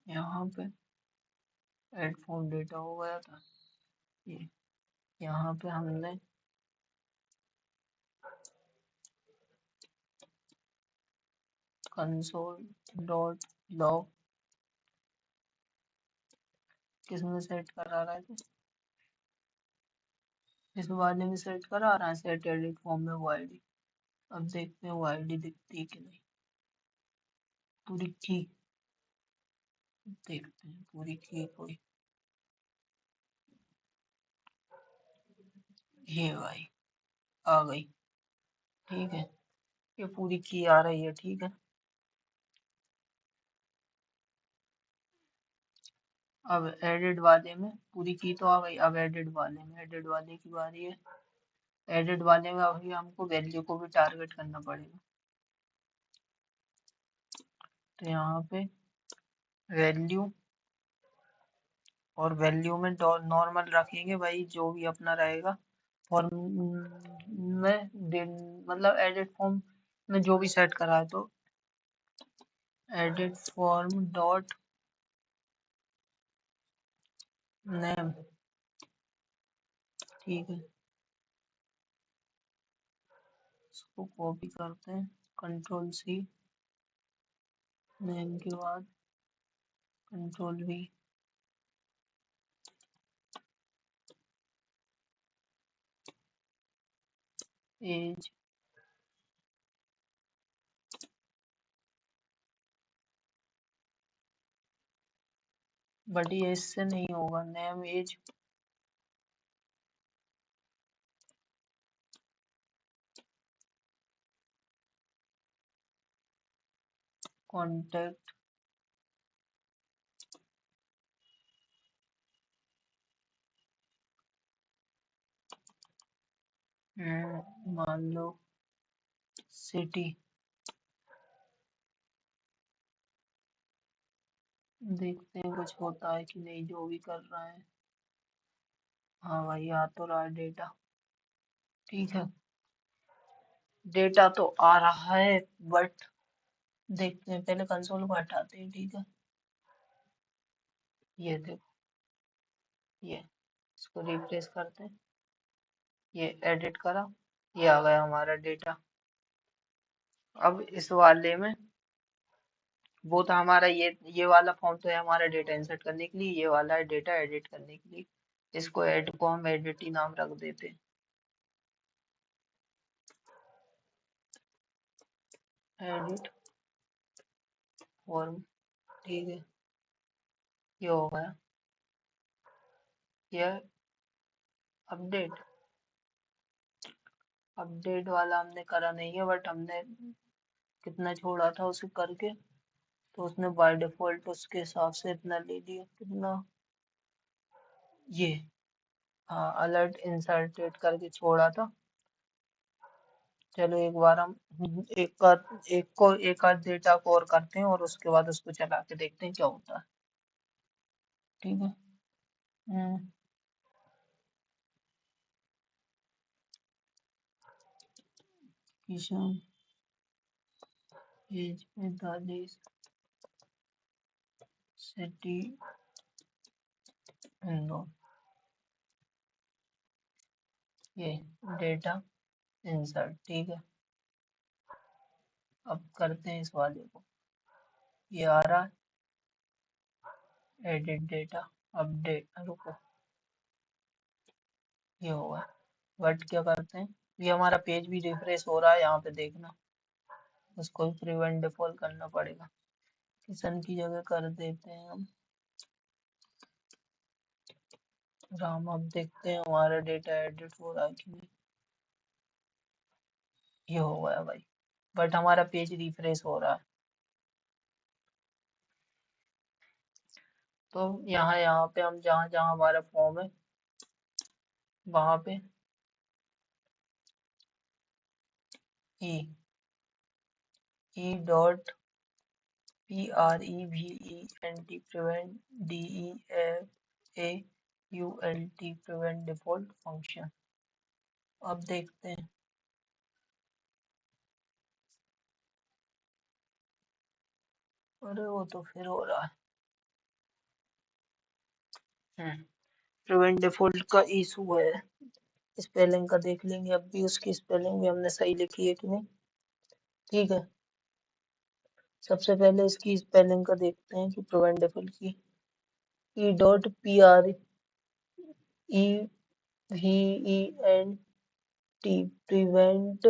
यहाँ पे एड फोन डेटा हो गया था ये। यहाँ पे हमने कंसोल डॉट लॉग किसमें सेट करा रहा है? इस वाले में सेट करा रहा है, सेट एडिट फॉर्म में वो आईडी। अब देखते हैं वो आईडी दिखती है कि नहीं। पूरी की देखते हैं, पूरी की कोई। ये भाई आ गई। ठीक है, ये पूरी की आ रही है। ठीक है, अब एडिट वाले में पूरी की तो आ गई। अब एडिट वाले में, एडिट वाले की बारी है। एडिट वाले में अभी हमको वैल्यू को भी टारगेट करना पड़ेगा। तो यहाँ पे वैल्यू, और वैल्यू में नॉर्मल रखेंगे भाई, जो भी अपना रहेगा फॉर्म में। मतलब एडिट फॉर्म में जो भी सेट करा है, तो एडिट फॉर्म डॉट नेम। ठीक है, इसको कॉपी करते हैं, कंट्रोल सी, नेम के बाद कंट्रोल वी, एज। बट ये इससे नहीं होगा, नेम एज कॉन्टेक्ट। मान लो सिटी। देखते हैं कुछ होता है कि नहीं जो भी कर रहा है। हाँ भाई, आ तो रहा है डेटा। ठीक है, डेटा तो आ रहा है, बट देखते हैं, पहले कंसोल को हटाते हैं। ठीक है, ये देखो, ये इसको रिप्लेस करते हैं। ये एडिट करा, ये आ गया हमारा डेटा। अब इस वाले में वो था हमारा, ये वाला फॉर्म तो है हमारा डेटा इंसर्ट करने के लिए, ये वाला है डेटा एडिट करने के लिए। इसको ऐड को हम एडिट ही नाम रख देते हैं, एडिट फॉर्म। ठीक है, ये हो गया। ये अपडेट, अपडेट वाला हमने करा नहीं है, बट हमने कितना छोड़ा था उसे करके, तो उसने बाय डिफॉल्ट उसके हिसाब से इतना ले लिया। कितना? ये, हाँ, अलर्ट इंसर्टेड करके छोड़ा था। चलो एक बार हम एक आध डेटा को और करते हैं, और उसके बाद उसको चला के देखते हैं क्या होता है। ठीक है। हम्म, किशन एज 45, सिटी इंदौर। ये डेटा इंसर्ट। ठीक है, अब करते हैं इस वाले को। ये आ रहा है एडिट डेटा, अपडेट। रुको, ये होगा। बट क्या करते हैं, ये हमारा पेज भी रिफ्रेश हो रहा है यहाँ पे, देखना। उसको भी प्रिवेंट डिफॉल्ट करना पड़ेगा। किशन की जगह कर देते हैं हम राम। अब देखते हैं हमारा डेटा एडिट हो रहा है कि नहीं। ये हो गया भाई, बट हमारा पेज रिफ्रेश हो रहा है। तो यहाँ यहाँ पे हम जहाँ जहाँ हमारा फॉर्म है, वहां पे e, e dot PREVENT prevent DEFAULT prevent default function. अब देखते हैं। अरे वो तो फिर हो रहा है। प्रिवेंट डिफॉल्ट का इशू है। स्पेलिंग का देख लेंगे, अब भी उसकी स्पेलिंग भी हमने सही लिखी है कि नहीं। ठीक है, सबसे पहले इसकी स्पेलिंग का देखते हैं कि प्रिवेंट डिफॉल्ट की PREVENT prevent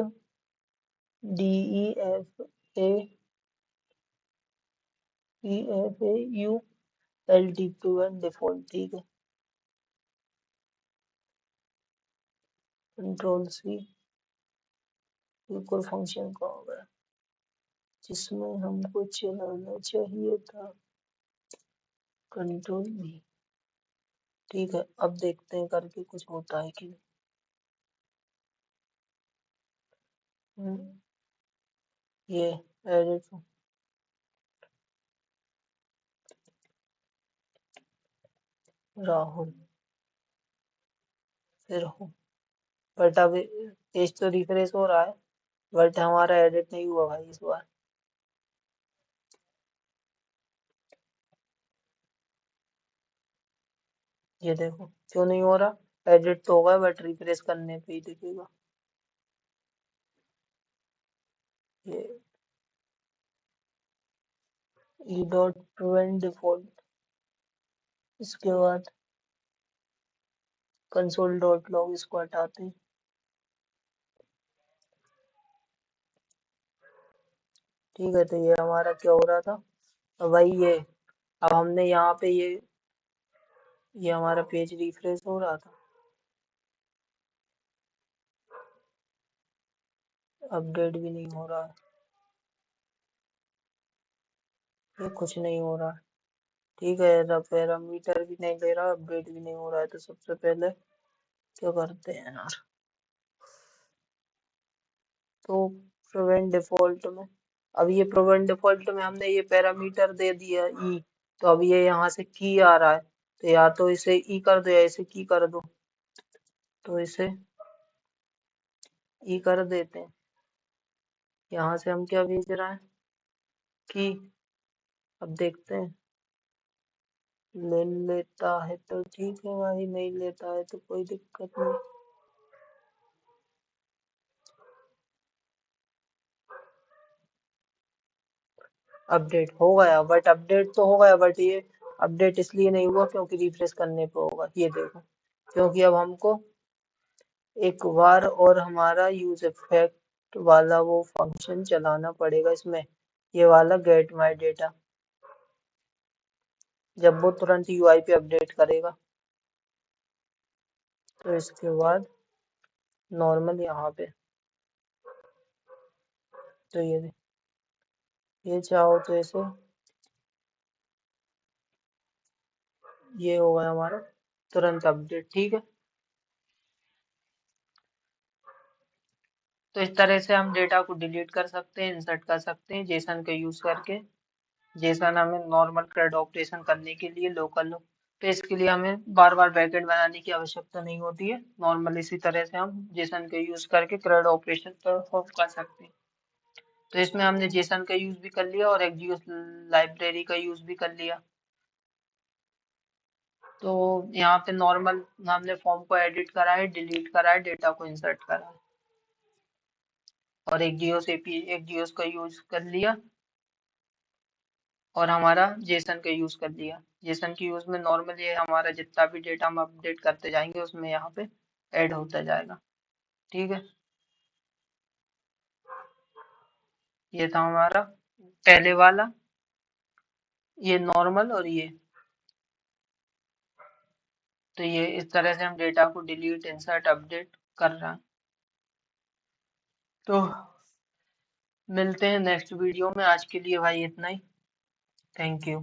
DEFAULT prevent default. ठीक है, कंट्रोल सी, कोई फंक्शन का होगा जिसमें हमको चलाना चाहिए था, कंट्रोल भी। ठीक है, अब देखते हैं करके कुछ होता है कि नहीं। ये एडिट राहुल फिर हो, बट अब पेज तो रिफ्रेश हो रहा है, बट हमारा एडिट नहीं हुआ भाई इस बार। ये देखो क्यों नहीं हो रहा, एडिट तो होगा बट रिफ्रेश करने पे ही दिखेगा। ये ई डॉट प्रिवेंट डिफॉल्ट, इसके बाद कंसोल डॉट लॉग, इसको हटाते हैं। ठीक है, तो ये हमारा क्या हो रहा था, अब भाई ये, अब हमने यहाँ पे ये हमारा पेज रिफ्रेश हो रहा था, अपडेट भी नहीं हो रहा है, ये कुछ नहीं हो रहा है। ठीक है, पैरामीटर भी नहीं दे रहा, अपडेट भी नहीं हो रहा है, तो सबसे पहले क्या करते हैं यार, तो प्रिवेंट डिफॉल्ट में, अब ये प्रिवेंट डिफॉल्ट में हमने ये पैरामीटर दे दिया ई, तो अब ये यहाँ से की आ रहा है, तो या तो इसे ई कर दो या इसे की कर दो, तो इसे ई कर देते हैं। यहाँ से हम क्या भेज रहे हैं की, अब देखते हैं, ले लेता है तो ठीक है भाई, नहीं लेता है तो कोई दिक्कत नहीं। अपडेट हो गया, बट अपडेट तो हो गया, बट ये अपडेट इसलिए नहीं हुआ क्योंकि रिफ्रेश करने पे होगा, ये देखो, क्योंकि अब हमको एक बार और हमारा यूज इफेक्ट वाला वो फंक्शन चलाना पड़ेगा इसमें, ये वाला गेट माय डेटा, जब वो तुरंत यूआई पे अपडेट करेगा। तो इसके बाद नॉर्मल यहाँ पे, तो ये चाहो तो इसे, ये हो गया हमारा तुरंत अपडेट। ठीक है, तो इस तरह से हम डेटा को डिलीट कर सकते हैं, इंसर्ट कर सकते हैं जेसन का यूज करके। जेसन हमें नॉर्मल CRUD ऑपरेशन करने के लिए लोकल, तो इसके लिए हमें बार बार ब्रैकेट बनाने की आवश्यकता नहीं होती है, नॉर्मल इसी तरह से हम जेसन का यूज करके CRUD ऑपरेशन परफॉर्म कर सकते हैं। तो इसमें हमने जेसन का यूज भी कर लिया और एक्जियोस लाइब्रेरी का यूज भी कर लिया। तो यहाँ पे नॉर्मल हमने फॉर्म को एडिट करा है, डिलीट करा है, डेटा को इंसर्ट करा है, और एक जियोस का यूज कर लिया, और हमारा जेसन का यूज कर लिया। जेसन के यूज में नॉर्मल ये हमारा जितना भी डेटा हम अपडेट करते जाएंगे उसमें यहाँ पे ऐड होता जाएगा। ठीक है, ये था हमारा पहले वाला, ये नॉर्मल, और ये, तो ये इस तरह से हम डेटा को डिलीट इंसर्ट अपडेट कर रहे हैं। तो मिलते हैं नेक्स्ट वीडियो में, आज के लिए भाई इतना ही। Thank you.